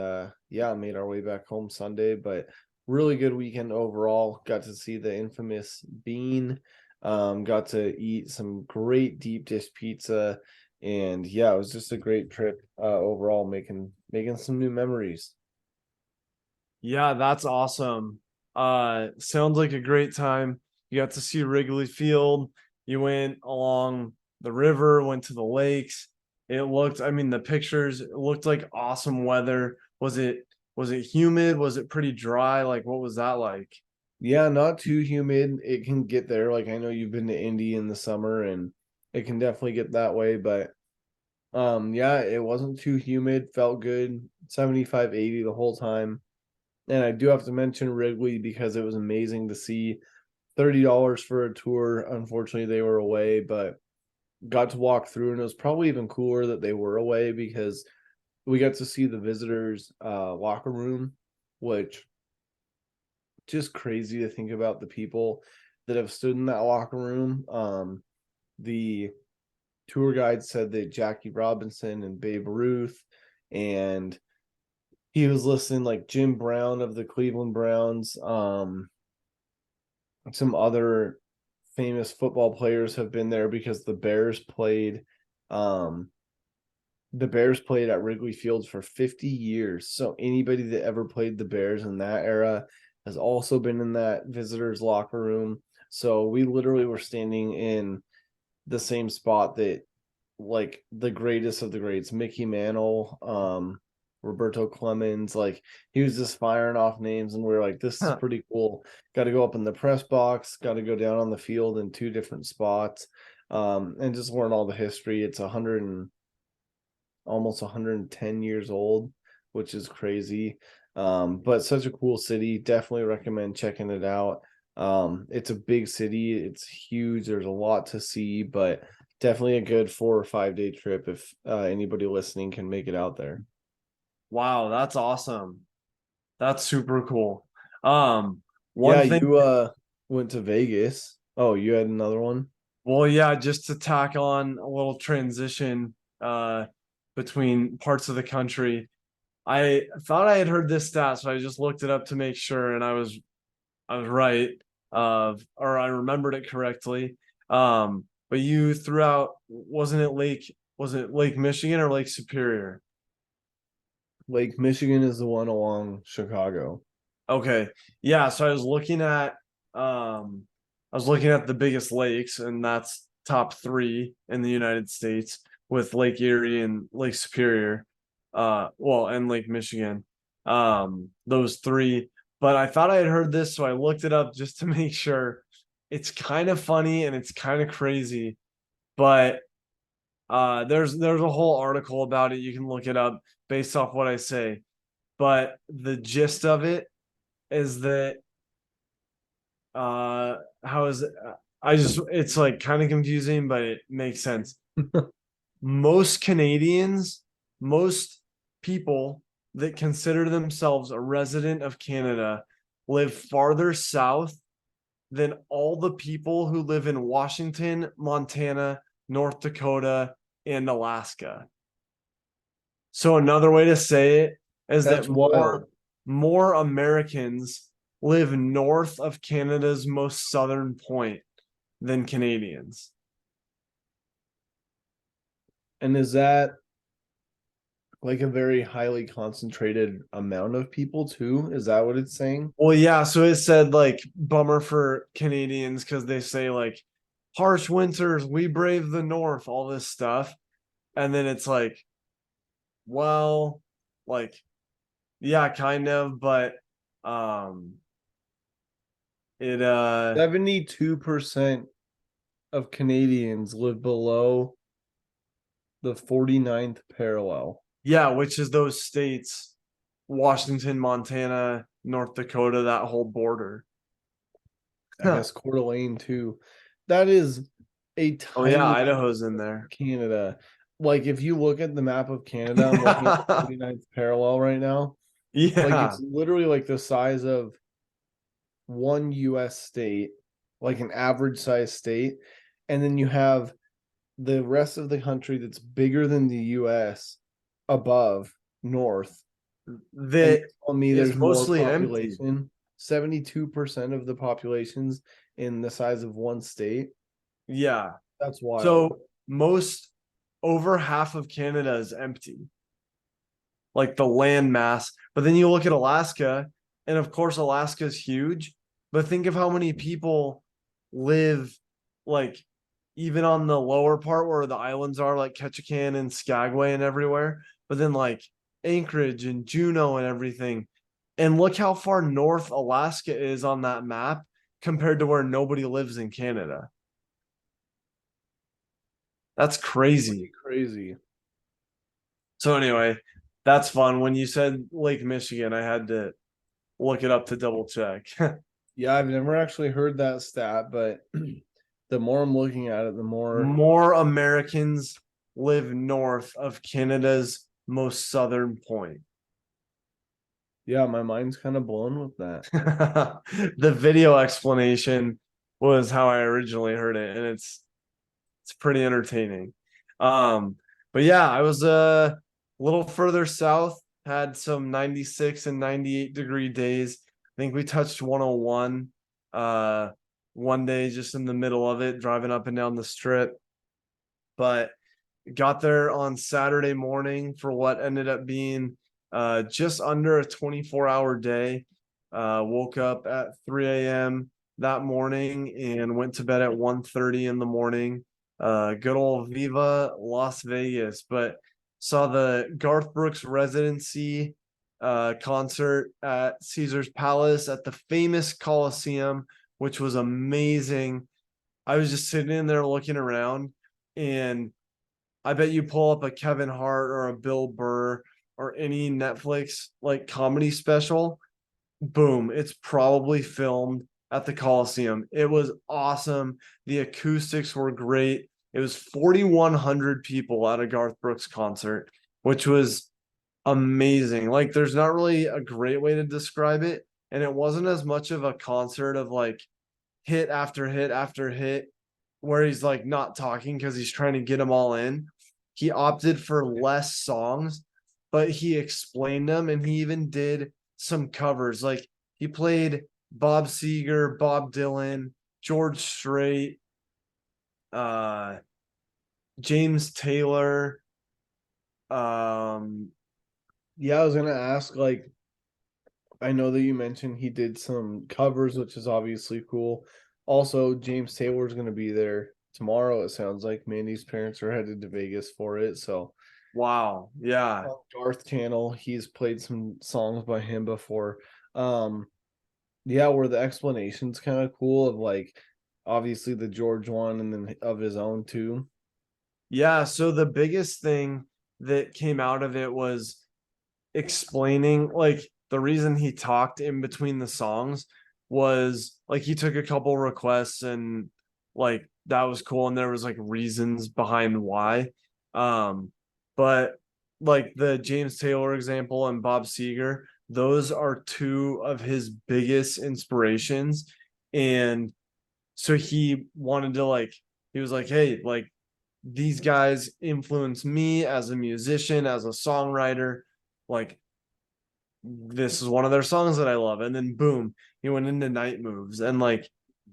yeah, made our way back home Sunday. But really good weekend overall. Got to see the infamous Bean. Got to eat some great deep dish pizza. And yeah, it was just a great trip overall, making some new memories. Yeah, that's awesome. Sounds like a great time. You got to see Wrigley Field. You went along the river, went to the lakes. I mean, the pictures, it looked like awesome weather. Was it humid? Was it pretty dry? Like, what was that like? Yeah, not too humid. It can get there. Like I know you've been to Indy in the summer and it can definitely get that way, but Yeah, it wasn't too humid, felt good, 75, 80 the whole time. And I do have to mention Wrigley because it was amazing to see $30 for a tour. Unfortunately, they were away, but got to walk through, and it was probably even cooler that they were away because we got to see the visitors locker room, which just crazy to think about the people that have stood in that locker room. The tour guide said that Jackie Robinson and Babe Ruth, and he was listing like Jim Brown of the Cleveland Browns. Some other famous football players have been there because um the Bears played at Wrigley Field for 50 years. So anybody that ever played the Bears in that era has also been in that visitors locker room. So we literally were standing in the same spot that like the greatest of the greats, Mickey Mantle, Roberto Clemens, like he was just firing off names, and we are like, this is pretty cool. Got to go up in the press box, got to go down on the field in two different spots, and just learn all the history. It's 100 and almost 110 years old, which is crazy. But such a cool city. Definitely recommend checking it out. It's a big city, it's huge, there's a lot to see, but definitely a good 4 or 5 day trip if anybody listening can make it out there. Wow, that's awesome. That's super cool. Um, Yeah, one thing, you went to Vegas. Oh, you had another one? well, yeah, just to tack on a little transition between parts of the country. I thought I had heard this stat, so I just looked it up to make sure, and I was right. Or I remembered it correctly. But you threw out, was it Lake Michigan or Lake Superior? Lake Michigan is the one along Chicago. Okay. Yeah, so um I was looking at the biggest lakes, and that's top three in the United States with Lake Erie and Lake Superior. Well, and Lake Michigan. Those three. But I thought I had heard this, so I looked it up just to make sure. It's kind of funny and it's kind of crazy, but there's a whole article about it. You can look it up based off what I say. But the gist of it is that how is it? I just it's like kind of confusing, but it makes sense. Most Canadians, most people that consider themselves a resident of Canada live farther south than all the people who live in Washington, Montana, North Dakota, and Alaska. So another way to say it is that That's wild. more Americans live north of Canada's most southern point than Canadians. And is that like a very highly concentrated amount of people too? Is that what it's saying? Well, yeah, so it said like bummer for Canadians because they say like harsh winters, we brave the north, all this stuff. And then it's like, well, like, yeah, kind of, but um it 72% of Canadians live below the 49th parallel. yeah, which is those states, Washington, Montana, North Dakota, that whole border. I guess Coeur d'Alene too. That is a Oh yeah, tiny Idaho's in there. Canada. Like if you look at the map of Canada, I'm looking at the 49th parallel right now. Like Yeah. it's literally like the size of one US state, like an average size state. And then you have the rest of the country that's bigger than the US above north. And That you're telling me is there's more mostly empty. population. 72% of the population's in the size of one state. Yeah. That's wild. So most over half of Canada is empty, like the land mass. But then you look at Alaska, and of course Alaska is huge, but think of how many people live like even on the lower part where the islands are, like Ketchikan and Skagway and everywhere, but then like Anchorage and Juneau and everything. And look how far north Alaska is on that map compared to where nobody lives in Canada. That's Pretty crazy. crazy. So anyway, that's fun. When you said Lake Michigan, I had to look it up to double check. Yeah, I've never actually heard that stat, but the more I'm looking at it, the more, More Americans live north of Canada's most southern point. yeah, my mind's kind of blown with that. The video explanation was how I originally heard it, and it's pretty entertaining. Um, but yeah, I was a little further south, had some 96 and 98-degree days. I think we touched 101 one day just in the middle of it, driving up and down the strip. But got there on Saturday morning for what ended up being just under a 24-hour day. Woke up at 3 a.m. that morning and went to bed at 1:30 in the morning. Good old Viva Las Vegas, but saw the Garth Brooks residency concert at Caesar's Palace at the famous Coliseum, which was amazing. I was just sitting in there looking around, and I bet you pull up a Kevin Hart or a Bill Burr or any Netflix like comedy special, boom, it's probably filmed at the Coliseum. It was awesome. The acoustics were great. It was 4,100 people at a Garth Brooks concert, which was amazing. Like, there's not really a great way to describe it. And it wasn't as much of a concert of like hit after hit after hit where he's like not talking because he's trying to get them all in. He opted for less songs, but he explained them, and he even did some covers. Like, he played Bob Seger, Bob Dylan, George Strait, uh, James Taylor. Um, Yeah, I was gonna ask, like, I know that you mentioned he did some covers, which is obviously cool. Also, James Taylor's gonna be there tomorrow. It sounds like Mandy's parents are headed to Vegas for it. So wow, yeah, on Garth channel, he's played some songs by him before. Um, yeah, where the explanation's kind of cool of like obviously the George one and then of his own too. yeah. So the biggest thing that came out of it was explaining like the reason he talked in between the songs was like he took a couple requests, and like that was cool, and there was like reasons behind why. But like the James Taylor example and Bob Seger, those are two of his biggest inspirations. And so he wanted to like, he was like, hey, like these guys influence me as a musician, as a songwriter. Like, this is one of their songs that I love. And then boom, he went into Night Moves, and like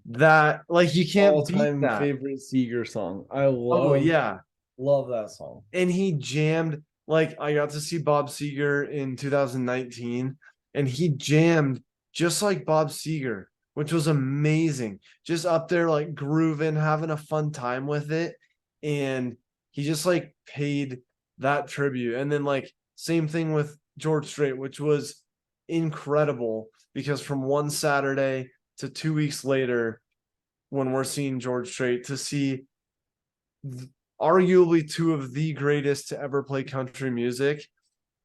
that, like you can't All beat time that. favorite Seeger song. I Oh yeah. love that song. And he jammed, like I got to see Bob Seger in 2019, and he jammed just like Bob Seger, which was amazing. Just up there like grooving, having a fun time with it. And he just like paid that tribute. And then like same thing with George Strait, which was incredible because from one Saturday to 2 weeks later, when we're seeing George Strait, to see arguably two of the greatest to ever play country music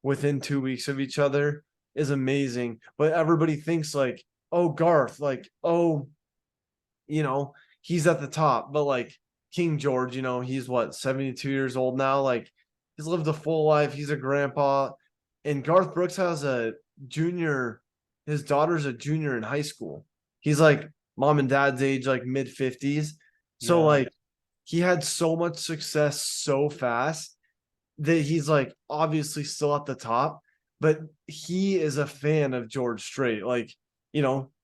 within 2 weeks of each other is amazing. But everybody thinks like, oh, Garth, like, oh, you know, he's at the top. But like King George, he's what, 72 years old now? Like, he's lived a full life. He's a grandpa. And Garth Brooks has a junior, his daughter's a junior in high school. He's like mom and dad's age, like mid 50s. So, Yeah. like, he had so much success so fast that he's like obviously still at the top, but he is a fan of George Strait. Like,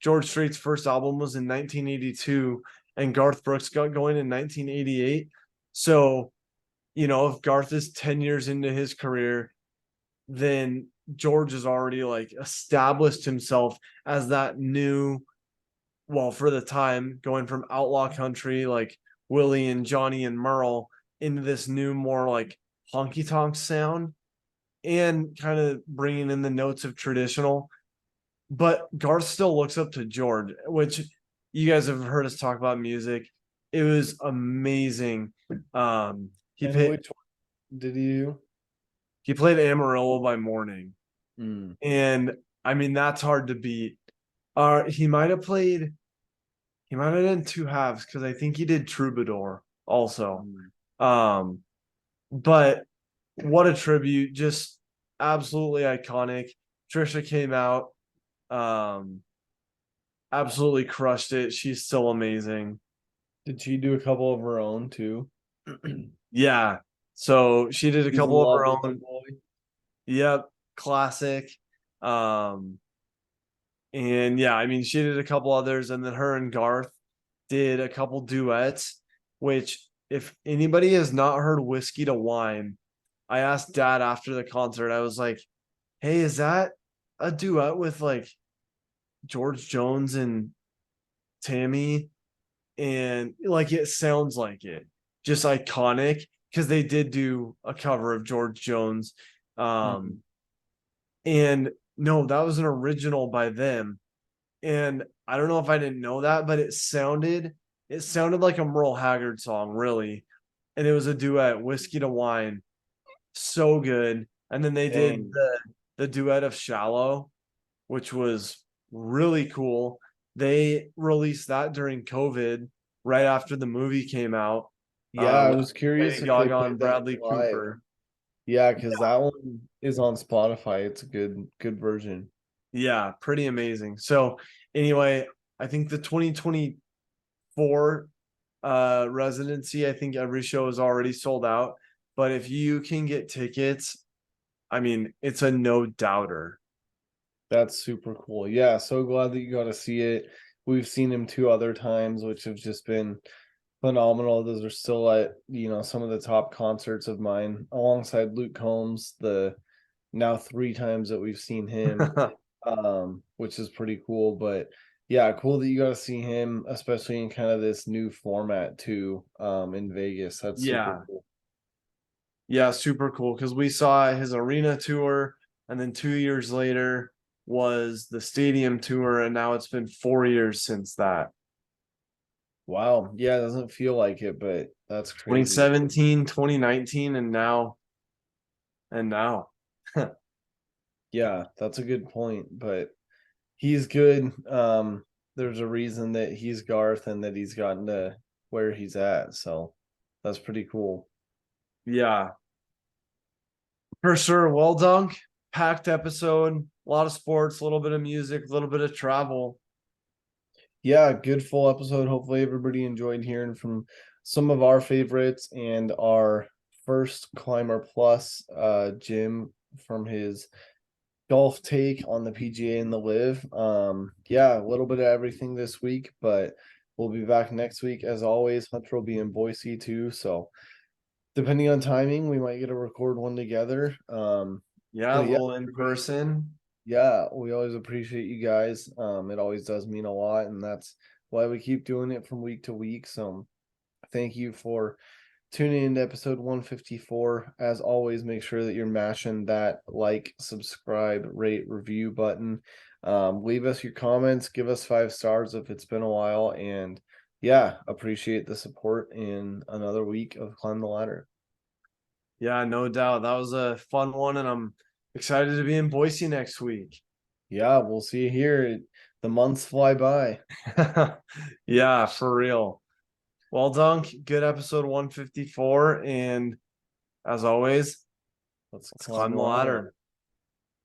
George Strait's first album was in 1982, and Garth Brooks got going in 1988. So, if Garth is 10 years into his career, then George has already like established himself as that new, well, for the time, going from outlaw country like Willie and Johnny and Merle into this new, more like honky tonk sound, and kind of bringing in the notes of traditional. But Garth still looks up to George, which you guys have heard us talk about music. It was amazing. He And paid which one did you? He played Amarillo by morning. Mm. And I mean, that's hard to beat. He might have done two halves because I think he did Troubadour also. Mm. Um, but what a tribute, just absolutely iconic. Trisha came out, um, absolutely crushed it. She's still amazing. Did she do a couple of her own too? Yeah. So she did a She's in couple of love her with the own. boy. Yep, classic. Um, and yeah, I mean, she did a couple others, and then her and Garth did a couple duets, which if anybody has not heard Whiskey to Wine, I asked dad after the concert, I was like, hey, is that a duet with like George Jones and Tammy? And like it sounds like it, just iconic because they did do a cover of George Jones. Mhm. Um, and no, that was an original by them. And I don't know if I didn't know that, but it sounded like a Merle Haggard song, really. And it was a duet, Whiskey to Wine. So good. And then they did Dang. the duet of Shallow, which was really cool. They released that during COVID, right after the movie came out, Yeah, I with was curious Lady if they Gaga and played that Bradley live. Cooper. Yeah, because that one is on Spotify. It's a good version. Yeah, pretty amazing. So anyway, I think the 2024 residency, I think every show is already sold out. But if you can get tickets, I mean, it's a no doubter. That's super cool. Yeah, so glad that you got to see it. We've seen him two other times, which have just been phenomenal. Those are still at, some of the top concerts of mine, alongside Luke Combs, the now three times that we've seen him, which is pretty cool. But yeah, cool that you got to see him, especially in kind of this new format too, in Vegas. That's super Yeah. cool. Yeah, super cool because we saw his arena tour, and then 2 years later was the stadium tour, and now it's been 4 years since that. Wow. Yeah, it doesn't feel like it, but that's crazy. 2017, 2019, and now. Yeah, that's a good point. But he's good. There's a reason that he's Garth and that he's gotten to where he's at. So that's pretty cool. Yeah, for sure. Well, Dunk, packed episode, a lot of sports, a little bit of music, a little bit of travel. Yeah, good full episode. Hopefully everybody enjoyed hearing from some of our favorites and our first Climber Plus Jim from his golf take on the PGA and the live. Yeah, a little bit of everything this week, but we'll be back next week. As always, Hunter will be in Boise too. So depending on timing, we might get to record one together. Yeah, a But yeah, little in person. yeah, we always appreciate you guys. It always does mean a lot, and that's why we keep doing it from week to week. So thank you for tuning in to episode 154. As always, make sure that you're mashing that like, subscribe, rate, review button. Leave us your comments, give us 5 stars if it's been a while, and yeah, appreciate the support in another week of Climb the Ladder. Yeah, no doubt. That was a fun one, and I'm excited to be in Boise next week. Yeah, we'll see you here. The months fly by. Yeah, for real. Well, Dunk, good episode 154. And as always, Let's let's climb climb the the ladder. ladder.